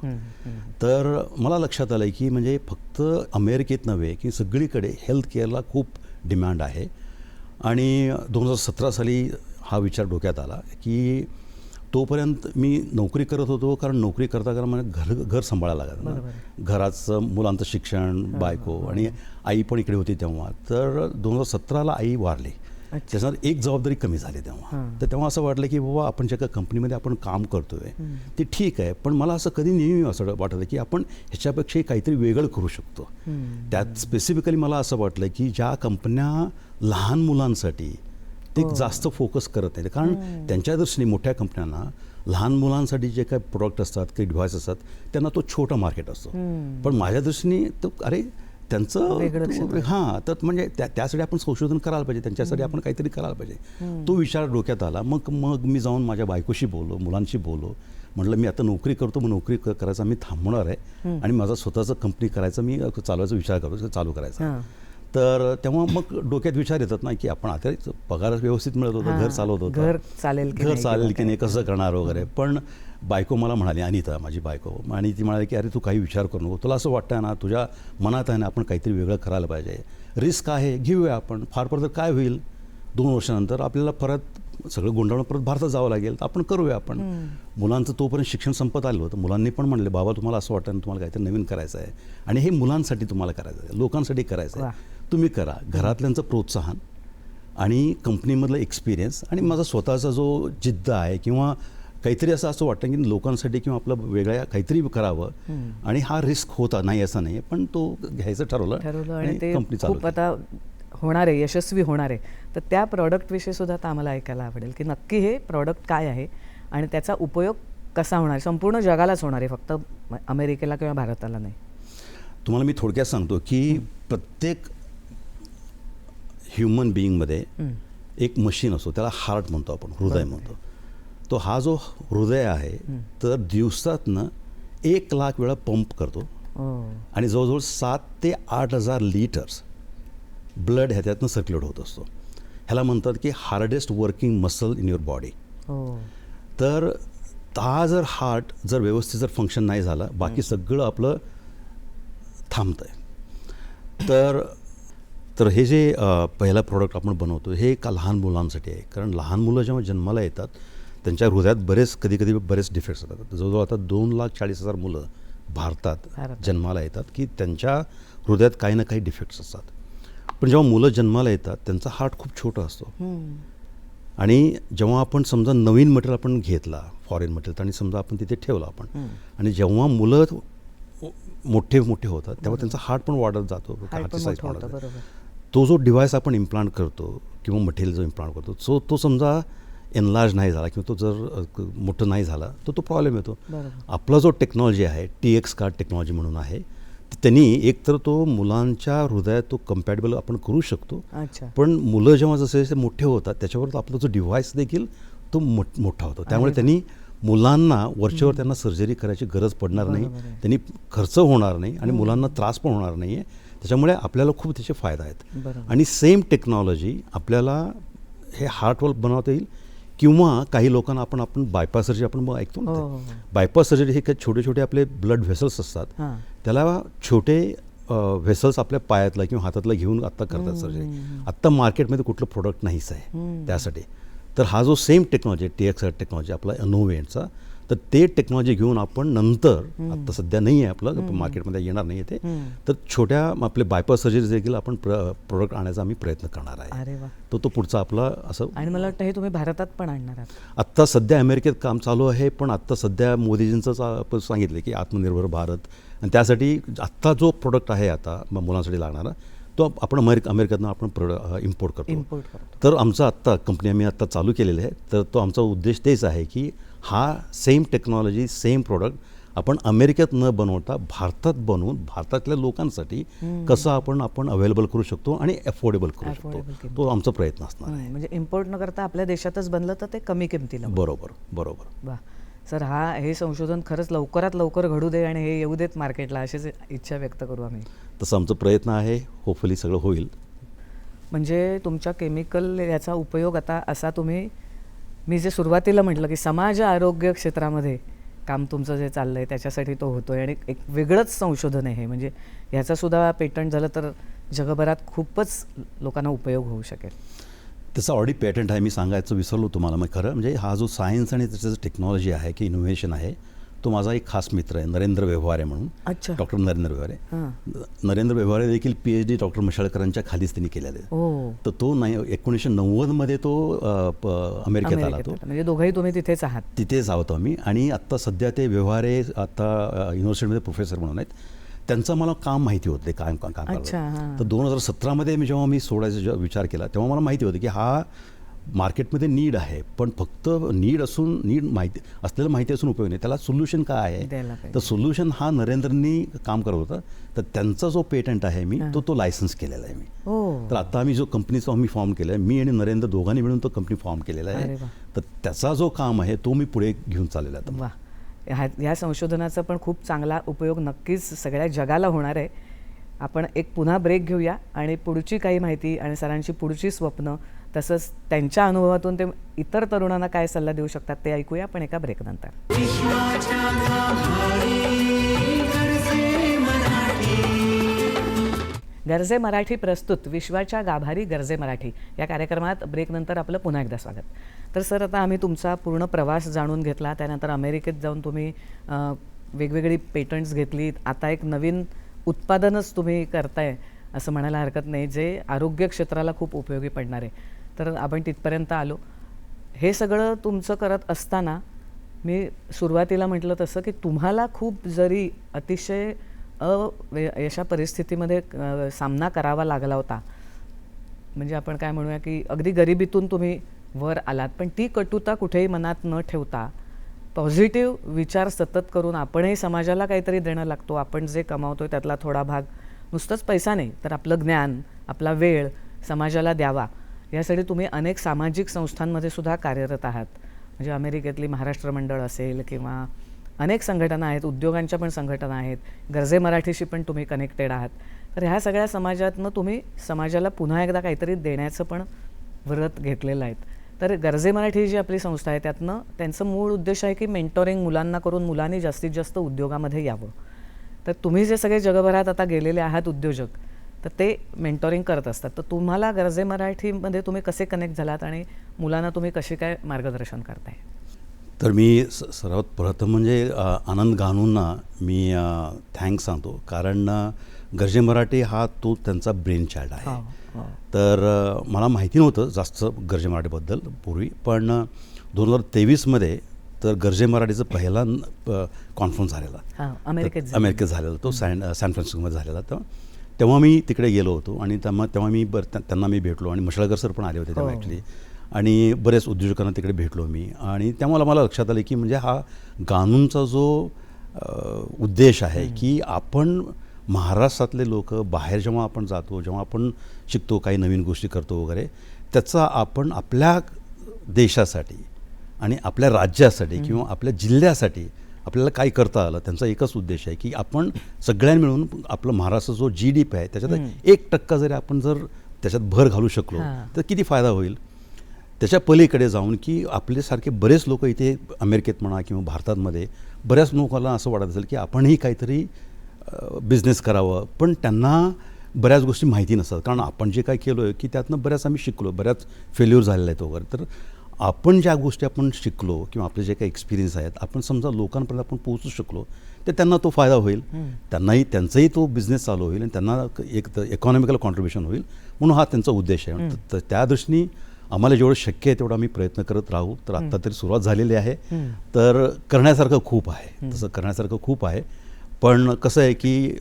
तर मला लक्षात आलं की म्हणजे फक्त अमेरिकेत नव्हे की सगळीकडे हेल्थ केअरला खूप डिमांड आहे. आणि 2017 साली हा विचार डोक्यात आला की तोपर्यंत मी नोकरी करत होतो, कारण नोकरी करता मला घर सांभाळायला लागलं ना. घराचं मुलांचं शिक्षण, बायको आणि आई पण इकडे होती तेव्हा. तर 2017ला आई वारली. त्याच्यानंतर एक जबाबदारी कमी झाली तेव्हा. तर तेव्हा असं वाटलं की बाबा आपण ज्या कंपनीमध्ये आपण काम करतोय ते ठीक आहे, पण मला असं कधी नेहमी असं वाटतं की आपण ह्याच्यापेक्षा काहीतरी वेगळं करू शकतो. त्यात स्पेसिफिकली मला असं वाटलं की ज्या कंपन्या लहान मुलांसाठी ते जास्त फोकस करत नाही, कारण त्यांच्या दृष्टीने मोठ्या कंपन्यांना लहान मुलांसाठी जे काही प्रोडक्ट असतात, काही डिव्हाइस असतात, त्यांना तो छोटा मार्केट असतो. पण माझ्या दृष्टीने तो अरे त्यांचं हां, तर म्हणजे त्यासाठी आपण संशोधन करायला पाहिजे, त्यांच्यासाठी आपण काहीतरी करायला पाहिजे. तो विचार डोक्यात आला. मग मी जाऊन माझ्या बायकोशी बोललो, मुलांशी बोललो. म्हटलं मी आता नोकरी करतो, मग नोकरी करायचा मी थांबणार आहे आणि माझा स्वतःचं कंपनी करायचं मी चालवायचा विचार करतो, चालू करायचा. तर तेव्हा मग डोक्यात विचार येतात ना की आपण आता पगार व्यवस्थित मिळत होतं, घर चालवत होतं, घर चालेल की नाही, कसं करणार वगैरे. पण बायको मला म्हणाली, अनिता माझी बायको, आणि ती म्हणाली की अरे तू काही विचार करू नको, तुला असं वाटतं ना तुझ्या मनात आहे ना आपण काहीतरी वेगळं करायला पाहिजे, रिस्क आहे, घेऊया आपण. फार तर काय होईल, 2 वर्षानंतर आपल्याला परत सगळं गोंधळून परत भारतात जावं लागेल, तर आपण करूया आपण. मुलांचं तोपर्यंत शिक्षण संपत आलं होतं. मुलांनी पण म्हणले बाबा तुम्हाला असं वाटतं ना तुम्हाला काहीतरी नवीन करायचं आहे आणि हे मुलांसाठी तुम्हाला करायचं आहे, लोकांसाठी करायचं आहे, तुम्ही करा. घरातल्यांचं प्रोत्साहन आणि कंपनीमधलं एक्सपिरियन्स आणि माझा स्वतःचा जो जिद्द आहे किंवा काहीतरी असं वाटतं की लोकांसाठी किंवा आपलं वेगळ्या काहीतरी करावं. आणि हा रिस्क होता नाही असं नाही, पण तो घ्यायचं ठरवलं आणि ते कंपनी खूप आता होणार आहे, यशस्वी होणार आहे. तर त्या प्रॉडक्टविषयी सुद्धा आता आम्हाला ऐकायला आवडेल की नक्की हे प्रॉडक्ट काय आहे आणि त्याचा उपयोग कसा होणार, संपूर्ण जगालाच होणार आहे, फक्त अमेरिकेला किंवा भारताला नाही. तुम्हाला मी थोडक्यात सांगतो की प्रत्येक ह्युमन बिईंगमध्ये एक मशीन असतो, त्याला हार्ट म्हणतो आपण, हृदय म्हणतो. तो हा जो हृदय आहे तर दिवसातनं 1,00,000 वेळा पंप करतो आणि जवळजवळ 7 ते 8,000 लिटर्स ब्लड ह्याच्यातनं सर्क्युलेट होत असतो. ह्याला म्हणतात की hardest working muscle in your body. तर हा जर हार्ट जर व्यवस्थित जर फंक्शन नाही झालं, बाकी सगळं आपलं थांबतं आहे. तर हे जे पहिला प्रोडक्ट आपण बनवतो हे का लहान मुलांसाठी आहे, कारण लहान मुलं जेव्हा जन्माला येतात त्यांच्या हृदयात कधी बरेच डिफेक्ट्स येतात. जवळजवळ आता 2,40,000 मुलं भारतात जन्माला येतात की त्यांच्या हृदयात काही ना काही डिफेक्ट्स असतात. पण जेव्हा मुलं जन्माला येतात त्यांचा हार्ट खूप छोटा असतो. आणि जेव्हा आपण समजा नवीन मटेरियल आपण घेतला, फॉरेन मटेरियल, आणि समजा आपण तिथे ठेवलं आपण, आणि जेव्हा मुलं मोठे होतात तेव्हा त्यांचा हार्ट पण वाढत जातो, हार्टची साईज वाढत जातो. तो जो डिव्हाइस आपण इम्प्लांट करतो किंवा मटेरियल जो इम्प्लांट करतो तो समजा एनलार्ज नाही झाला किंवा तो जर मोठं नाही झाला तर तो प्रॉब्लेम येतो. आपला जो टेक्नॉलॉजी आहे TX कार्ड टेक्नॉलॉजी म्हणून आहे, त्यांनी एकतर तो मुलांच्या हृदयात तो कम्पॅटेबल आपण करू शकतो. पण मुलं जेव्हा जसे मोठे होतात त्याच्यावर आपला जो डिव्हाइस देखील तो मोठा होतो. त्यामुळे त्यांनी मुलांना वरच्यावर त्यांना सर्जरी करायची गरज पडणार नाही, त्यांनी खर्च होणार नाही आणि मुलांना त्रास पण होणार नाही आहे. त्याच्यामुळे आपल्याला खूप त्याचे फायदा आहेत. आणि सेम टेक्नॉलॉजी आपल्याला हे हार्टवर बनवता येईल किंवा काही लोकांना आपण बायपास सर्जरी आपण ऐकतो ना, बायपास सर्जरी हे काही छोटे आपले ब्लड व्हेसल्स असतात, त्याला छोटे व्हेसल्स आपल्या पायातला किंवा हातातला घेऊन आत्ता करतात सर्जरी. आत्ता मार्केटमध्ये कुठलं प्रोडक्ट नाहीच आहे त्यासाठी. तर हा जो सेम टेक्नॉलॉजी TX टेक्नॉलॉजी आपला इनोव्हेंटचा, तर ते टेक्नॉलॉजी घेऊन आपण नंतर आत्ता सध्या नाही आहे आपलं मार्केटमध्ये येणार नाही आहे ते, तर छोट्या आपले बायपास सर्जरी देखील आपण प्रोडक्ट आणण्याचा आम्ही प्रयत्न करणार आहे. तो पुढचा आपला असं. आणि मला वाटतं हे तुम्ही भारतात पण आणणार आहात. आत्ता सध्या अमेरिकेत काम चालू आहे, पण आत्ता सध्या मोदीजींचं सांगितलं की आत्मनिर्भर भारत, आणि त्यासाठी आत्ता जो प्रोडक्ट आहे आता मुलांसाठी लागणारा तो आपण अमेरिकेतनं आपण इम्पोर्ट करतो. तर आमचं आत्ता कंपनी आम्ही आत्ता चालू केलेली आहे. तर तो आमचा उद्देश तेच आहे की हा सेम टेक्नॉलॉजी सेम प्रोडक्ट आपण अमेरिकेत न बनवता भारतात बनवून भारतातल्या लोकांसाठी कसं आपण अवेलेबल करू शकतो आणि अफोर्डेबल करू शकतो, तो आमचा प्रयत्न असणार आहे. म्हणजे इम्पोर्ट न करता आपल्या देशातच बनलं तर ते कमी किमतीला. बरोबर. वा सर, हे संशोधन खरंच लवकरात लवकर घडू दे आणि हे येऊ देत मार्केटला, अशीच इच्छा व्यक्त करू आम्ही. तसं आमचा प्रयत्न आहे, होपफुली सगळं होईल. म्हणजे तुमच्या केमिकल याचा उपयोग आता असा मी जे सुरुवातीला म्हटलं की समाज आरोग्य क्षेत्रामध्ये काम तुमचं जे चाललं आहे त्याच्यासाठी तो होतो आहे आणि एक वेगळंच संशोधन आहे हे. म्हणजे ह्याचासुद्धा पेटंट झालं तर जगभरात खूपच लोकांना उपयोग होऊ शकेल. त्याचा ऑलरेडी पॅटंट आहे, मी सांगायचं विसरलो तुम्हाला. मग खरं म्हणजे हा जो सायन्स आणि त्याचं टेक्नॉलॉजी आहे की इनोव्हेशन आहे, तो माझा एक खास मित्र आहे नरेंद्र व्यवहारे म्हणून. अच्छा. डॉक्टर नरेंद्र व्यवहारे. नरेंद्र व्यवहारे देखील PhD डॉक्टर मशाळकरांच्या खालीच त्यांनी केलेलं आहे. तर तो 1990मध्ये तो अमेरिकेत आला. तो म्हणजे दोघंही तुम्ही तिथेच आहात? तिथेच आहोत आम्ही. आणि आत्ता सध्या ते व्यवहारे आता युनिव्हर्सिटीमध्ये प्रोफेसर म्हणून आहेत. त्यांचं मला काम माहिती होतं, ते काम करतात. तर 2017मध्ये जेव्हा मी सोडायचा विचार केला तेव्हा मला माहिती होतं की हा मार्केटमध्ये नीड आहे, पण फक्त नीड माहिती असलेलं माहिती असून उपयोग नाही, त्याला सोल्युशन काय आहे. तर सोल्युशन हा नरेंद्रनी काम करत होता. तर त्यांचा जो पेटंट आहे मी तो लायसन्स केलेला आहे मी. तर आता आम्ही जो कंपनीचा आम्ही फॉर्म केला आहे, मी आणि नरेंद्र दोघांनी मिळून तो कंपनी फॉर्म केलेला आहे. तर त्याचा जो काम आहे तो मी पुढे घेऊन चाललेला आहे. ह्या संशोधनाचा पण खूप चांगला उपयोग नक्कीच सगळ्या जगाला होणार आहे. आपण एक पुन्हा ब्रेक घेऊया आणि पुढची काही माहिती आणि सरांची पुढची स्वप्न तसंच त्यांच्या अनुभवातून ते इतर तरुणांना काय सल्ला देऊ शकतात ते ऐकूया आपण एका ब्रेकनंतर. गरजे मराठी प्रस्तुत विश्वाच्या गाभारी गरजे मराठी या कार्यक्रमात ब्रेकनंतर आपलं पुन्हा एकदा स्वागत. तर सर, आता आम्ही तुमचा पूर्ण प्रवास जाणून घेतला, त्यानंतर अमेरिकेत जाऊन तुम्ही वेगवेगळी पेटंट्स घेतलीत, आता एक नवीन उत्पादनच तुम्ही करताय असं म्हणायला हरकत नाही, जे आरोग्य क्षेत्राला खूप उपयोगी पडणार आहे. तर आपण तिथपर्यंत आलो. हे सगळं तुमचं करत असताना मी सुरुवातीला म्हटलं तसं की तुम्हाला खूप जरी अतिशय अशा परिस्थितीमध्ये सामना करावा लागला होता, म्हणजे आपण काय म्हणूया की अगदी गरिबीतून तुम्ही वर आलात, पण ती कटुता कुठेही मनात न ठेवता पॉझिटिव्ह विचार सतत करून आपणही समाजाला काहीतरी देणं लागतो, आपण जे कमावतोय त्यातला थोडा भाग नुसतंच पैसा नाही तर आपलं ज्ञान, आपला वेळ समाजाला द्यावा, यासाठी तुम्ही अनेक सामाजिक संस्थांमध्ये सुद्धा कार्यरत आहात. म्हणजे अमेरिकेतली महाराष्ट्र मंडळ असेल किंवा अनेक संघटना आहेत, उद्योगांच्या पण संघटना आहेत, गरजे मराठीशी पण तुम्ही कनेक्टेड आहात. तर ह्या सगळ्या समाजातनं तुम्ही समाजाला पुन्हा एकदा काहीतरी देण्याचं पण व्रत घेतलेलं आहे. तर गरजे मराठी जी आपली संस्था आहे त्यातनं त्यांचं मूळ उद्देश आहे की मेंटॉरिंग मुलांना करून मुलांनी जास्तीत जास्त उद्योगामध्ये यावं. तर तुम्ही जे सगळे जगभरात आता गेलेले आहात उद्योजक, तर ते मेंटॉरिंग करत असतात. तर तुम्हाला गरजे मराठीमध्ये तुम्ही कसे कनेक्ट झालात आणि मुलांना तुम्ही कसे काय मार्गदर्शन करताय? तर मी सर्वात प्रथम म्हणजे आनंद गानूंना मी थँक्स सांगतो, कारण गरजे मराठी हा तो त्यांचा ब्रेन चाइल्ड आहे. तर मला माहिती नव्हतं जास्त गरजे मराठीबद्दल पूर्वी, पण 2023मध्ये तर गरजे मराठीचा पहिला कॉन्फरन्स झालेला अमेरिकेत झालेला, तो सॅन फ्रान्सिस्कोमध्ये झालेला. तर तेव्हा मी तिकडे गेलो होतो आणि तेव्हा मी त्यांना मी भेटलो आणि मशाळकर सर पण आले होते तेव्हा ॲक्च्युली, आणि बरेच उद्योजकांना तिकडे भेटलो मी. आणि त्यामुळे मला लक्षात आलं की म्हणजे हा गानूंचा जो उद्देश आहे की आपण महाराष्ट्रातले लोक बाहेर जेव्हा आपण जातो, जेव्हा आपण शिकतो, काही नवीन गोष्टी करतो वगैरे, त्याचा आपण आपल्या देशासाठी आणि आपल्या राज्यासाठी किंवा आपल्या जिल्ह्यासाठी आपल्याला काय करता आलं, त्यांचा एकच उद्देश आहे की आपण सगळ्यांनी मिळून आपलं महाराष्ट्र जो GDP आहे त्याच्यात 1% जरी आपण जर त्याच्यात भर घालू शकलो तर किती फायदा होईल. त्याच्या पलीकडे जाऊन की आपल्यासारखे बरेच लोक इथे अमेरिकेत म्हणा किंवा भारतामध्ये बऱ्याच लोकांना असं वाटत असेल की आपणही काहीतरी बिझनेस करावं, पण त्यांना बऱ्याच गोष्टी माहिती नसतात, कारण आपण जे काय केलो आहे की त्यातनं बऱ्याच आम्ही शिकलो, बऱ्याच फेल्युअर झालेले आहेत वगैरे. तर आपण ज्या गोष्टी आपण शिकलो किंवा आपले जे काही एक्सपिरियन्स आहेत आपण समजा लोकांपर्यंत आपण पोहोचू शकलो तर त्यांना तो फायदा होईल, त्यांचाही तो बिझनेस चालू होईल आणि त्यांना एक इकॉनॉमिकल कॉन्ट्रीब्युशन होईल, म्हणून हा त्यांचा उद्देश आहे. तर त्या दृष्टीने आम्हाला जेवढं शक्य आहे तेवढा आम्ही प्रयत्न करत राहू. तर आत्ता तरी सुरुवात झालेली आहे, तर करण्यासारखं खूप आहे, तसं करण्यासारखं खूप आहे. पण कसं आहे की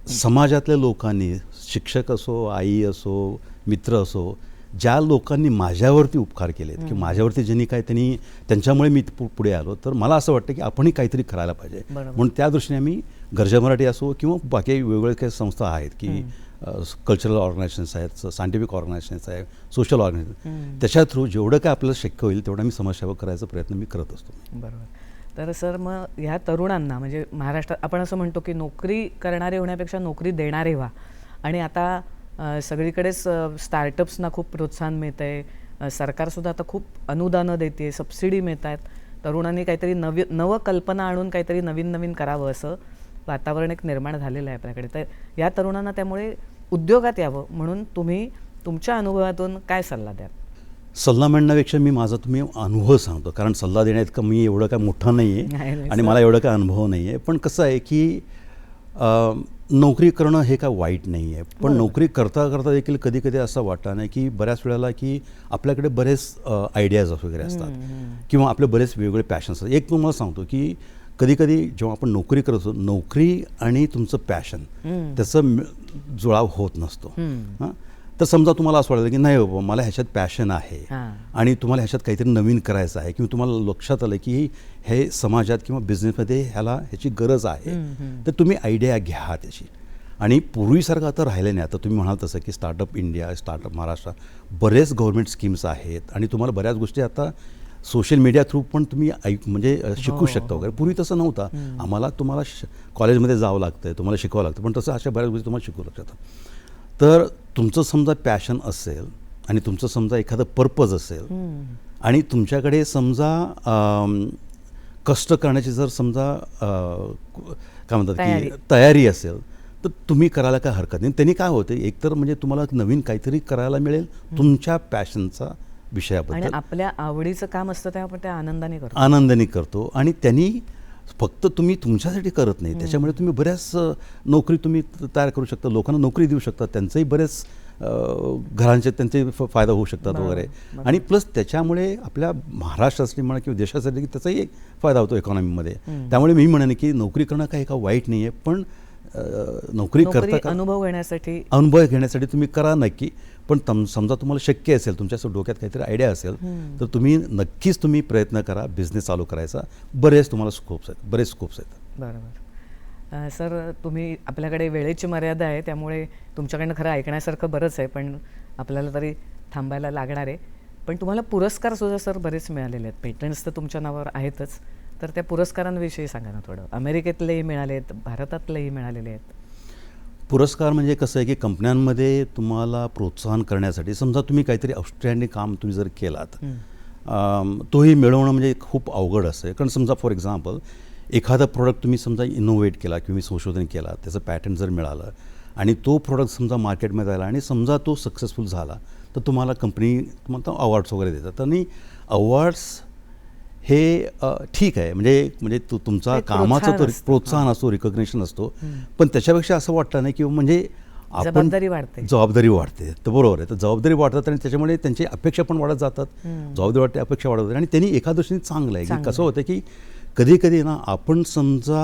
समाजातल्या लोकांनी, शिक्षक असो, आई असो, मित्र असो, ज्या लोकांनी माझ्यावरती उपकार केलेत की माझ्यावरती ज्यांनी काय त्यांच्यामुळे मी पुढे आलो, तर मला असं वाटतं की आपणही काहीतरी करायला पाहिजे. म्हणून त्या दृष्टीने आम्ही गरजे मराठी असो किंवा बाकी वेगवेगळ्या काही संस्था आहेत की कल्चरल ऑर्गनायझेशन्स आहेत, सायंटिफिक ऑर्गनायझेशन्स आहेत, सोशल ऑर्गनायझेशन, त्याच्या थ्रू जेवढं काय आपल्याला शक्य होईल तेवढं मी समाजसेवा करायचा प्रयत्न मी करत असतो. बरोबर. तर सर, मग ह्या तरुणांना म्हणजे महाराष्ट्रात आपण असं म्हणतो की नोकरी करणारे होण्यापेक्षा नोकरी देणारे व्हा, आणि आता सगळीकडेच स्टार्टअप्सना खूप प्रोत्साहन मिळतं आहे, सरकारसुद्धा आता खूप अनुदानं देते, सबसिडी मिळत आहेत, तरुणांनी काहीतरी नवकल्पना आणून काहीतरी नवीन नवीन करावं असं वातावरण एक निर्माण झालेलं आहे आपल्याकडे. तर या तरुणांना त्यामुळे उद्योगात यावं म्हणून तुम्ही तुमच्या अनुभवातून काय सल्ला द्याल? सल्ला म्हणण्यापेक्षा मी माझा तुम्ही अनुभव सांगतो, कारण सल्ला देण्यात का मी एवढं काय मोठा नाही नाही, आहे आणि मला एवढं काय अनुभव नाही आहे. पण कसं आहे की नोकरी करणं हे काय वाईट नाही आहे, पण नोकरी करता करता देखील कधी कधी असं वाटतं नाही की बऱ्याच वेळेला की आपल्याकडे बरेच आयडियाज वगैरे असतात किंवा आपले बरेच वेगवेगळे पॅशन्स असतात. एक तुम्हाला सांगतो की कधी कधी जेव्हा आपण नोकरी करतो, नोकरी आणि तुमचं पॅशन त्याचं जुळाव होत नसतो. हां, तर समजा तुम्हाला असं वाटलं की नाही बाबा मला ह्याच्यात पॅशन आहे आणि तुम्हाला ह्याच्यात काहीतरी नवीन करायचं आहे किंवा तुम्हाला लक्षात आलं की हे समाजात किंवा बिझनेसमध्ये ह्याची गरज आहे, तर तुम्ही आयडिया घ्या त्याची. आणि पूर्वीसारखं आता राहिलं नाही. आता तुम्ही म्हणाल तसं की स्टार्टअप इंडिया, स्टार्टअप महाराष्ट्र, बरेच गव्हर्नमेंट स्कीम्स आहेत आणि तुम्हाला बऱ्याच गोष्टी आता सोशल मीडिया थ्रू पण तुम्ही म्हणजे शिकू शकता वगैरे. पूर्वी तसं नव्हतं. आम्हाला तुम्हाला कॉलेजमध्ये जावं लागतं, तुम्हाला शिकवावं लागतं, पण तसं अशा बऱ्याच गोष्टी तुम्हाला शिकवू शकतात. तर तुमचं समजा पॅशन असेल आणि तुमचं समजा एखादं पर्पज असेल आणि तुमच्याकडे समजा कष्ट करण्याची जर समजा काय म्हणतात की तयारी असेल, तर तुम्ही करायला काय हरकत नाही. त्यांनी काय होते, एकतर म्हणजे तुम्हाला नवीन काहीतरी करायला मिळेल तुमच्या पॅशनचा विषयाबद्दल. आणि आपल्या आवडीचं काम असतं तेव्हा आपण त्या आनंदाने करतो आणि त्यांनी फक्त तुम्ही तुमच्यासाठी करत नाही, त्याच्यामुळे तुम्ही बऱ्याच नोकरी तुम्ही तयार करू शकता, लोकांना नोकरी देऊ शकता, त्यांचंही बरेच घरांचे त्यांचे फायदा होऊ शकतात वगैरे. आणि प्लस त्याच्यामुळे आपल्या महाराष्ट्रासाठी म्हणा किंवा देशासाठी त्याचाही एक फायदा होतो इकॉनॉमीमध्ये. त्यामुळे मी म्हणेन की नोकरी करणं काही का वाईट नाही आहे, पण नोकरी करता अनुभव घेण्यासाठी तुम्ही करा नक्की. पण समजा तुम्हाला शक्य असेल, तुमच्या डोक्यात काहीतरी आयडिया असेल, तर तुम्ही नक्कीच तुम्ही प्रयत्न करा बिझनेस चालू करायचा. बरेच तुम्हाला स्कोप्स आहेत. बरोबर. सर, तुम्ही आपल्याकडे वेळेची मर्यादा आहे, त्यामुळे तुमच्याकडनं खरं ऐकण्यासारखं बरंच आहे, पण आपल्याला तरी थांबायला लागणार आहे. पण तुम्हाला पुरस्कारसुद्धा सर बरेच मिळालेले आहेत. पेटंट्स तर तुमच्या नावावर आहेतच, तर त्या पुरस्कारांविषयी सांगा ना थोडं. अमेरिकेतलेही मिळाले आहेत, भारतातलेही मिळालेले आहेत. पुरस्कार म्हणजे कसं आहे की कंपन्यांमध्ये तुम्हाला प्रोत्साहन करण्यासाठी, समजा तुम्ही काहीतरी आउटस्टँडिंग काम तुम्ही जर केलात, तोही मिळवणं म्हणजे खूप अवघड असतं. कारण समजा फॉर एक्झाम्पल एखादा प्रोडक्ट तुम्ही समजा इनोव्हेट केला किंवा संशोधन केला, त्याचं पॅटर्न जर मिळालं आणि तो प्रोडक्ट समजा मार्केटमध्ये आला आणि समजा तो सक्सेसफुल झाला, तर तुम्हाला कंपनी तुम्हाला अवॉर्ड्स वगैरे देतात. आणि अवॉर्ड्स हे ठीक आहे, म्हणजे तुमचा कामाचा तो प्रोत्साहन असतो, रिकॉग्निशन असतो, पण त्याच्यापेक्षा असं वाटतं नाही की म्हणजे आपण जबाबदारी वाढते. तर बरोबर आहे, तर जबाबदारी वाढतात आणि त्याच्यामुळे त्यांची अपेक्षा पण वाढत जातात. जबाबदारी वाढते, अपेक्षा वाढत जातात. आणि त्यांनी एका दृष्टीने चांगलं आहे की कसं होतं की कधी कधी ना आपण समजा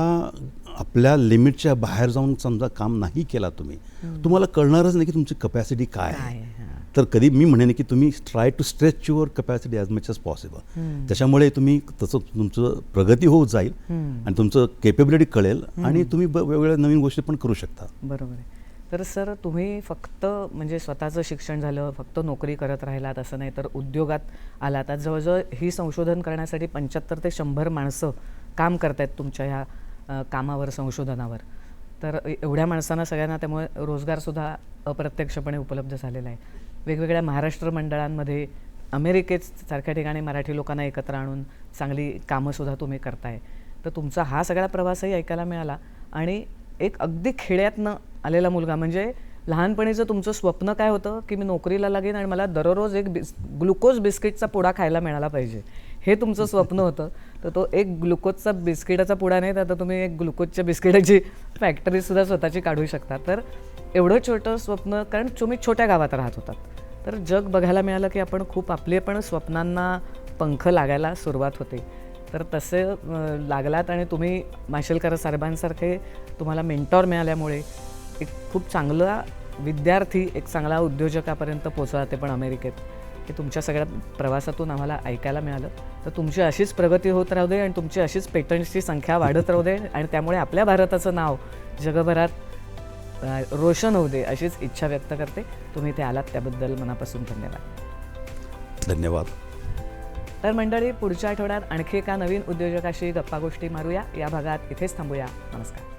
आपल्या लिमिटच्या बाहेर जाऊन समजा काम नाही केला तुम्हाला कळणारच नाही की तुमची कपॅसिटी काय आहे. तर कधी मी म्हणेन की तुम्ही try to stretch your capacity as much as possible. त्याच्यामुळे तुम्ही तसं तुमचं प्रगती होत जाईल आणि तुमचं केपेबिलिटी कळेल आणि तुम्ही वेगवेगळ्या नवीन गोष्टी पण करू शकता. बरोबर आहे. तर सर, तुम्ही फक्त म्हणजे स्वतःचं शिक्षण झालं, फक्त नोकरी करत राहिलात असं नाही, तर उद्योगात आलात. आज जवळजवळ ही संशोधन करण्यासाठी 75 ते 100 माणसं काम करत आहेत तुमच्या ह्या कामावर, संशोधनावर. तर एवढ्या माणसांना सगळ्यांना त्यामुळे रोजगारसुद्धा अप्रत्यक्षपणे उपलब्ध झालेला आहे. वेगवेगळ्या महाराष्ट्र मंडळांमध्ये अमेरिकेसारख्या ठिकाणी मराठी लोकांना एकत्र आणून चांगली कामंसुद्धा तुम्ही करताय. तर तुमचा हा सगळा प्रवासही ऐकायला मिळाला. आणि एक अगदी खेड्यातनं आलेला मुलगा, म्हणजे लहानपणीचं तुमचं स्वप्न काय होतं की मी नोकरीला लागेन आणि मला दररोज एक ग्लुकोज बिस्किटचा पुडा खायला मिळाला पाहिजे, हे तुमचं स्वप्न होतं. तर तो एक ग्लुकोजचा बिस्किटाचा पुडा नाही, तर आता तुम्ही एक ग्लुकोजच्या बिस्किटाची फॅक्टरीसुद्धा स्वतःची काढू शकता. तर एवढं छोटं स्वप्न, कारण तुम्ही छोट्या गावात राहत होतात, तर जग बघायला मिळालं की आपले पण स्वप्नांना पंख लागायला सुरुवात होते. तर तसे लागलात आणि तुम्ही माशेलकर साहेबांसारखे तुम्हाला मेंटॉर मिळाल्यामुळे एक खूप चांगला विद्यार्थी, एक चांगला उद्योजकापर्यंत पोचला, ते पण अमेरिकेत. हे तुमच्या सगळ्या प्रवासातून आम्हाला ऐकायला मिळालं. तर तुमची अशीच प्रगती होत राहू दे आणि तुमची अशीच पेटंट्सची संख्या वाढत राहू दे आणि त्यामुळे आपल्या भारताचं नाव जगभरात रोशन होऊ दे, अशीच इच्छा व्यक्त करते. तुम्ही इथे आलात त्याबद्दल मनापासून धन्यवाद. तर मंडळी, पुढच्या आठवड्यात आणखी एका नवीन उद्योजकाशी गप्पा गोष्टी मारूया. या भागात इथेच थांबूया. नमस्कार.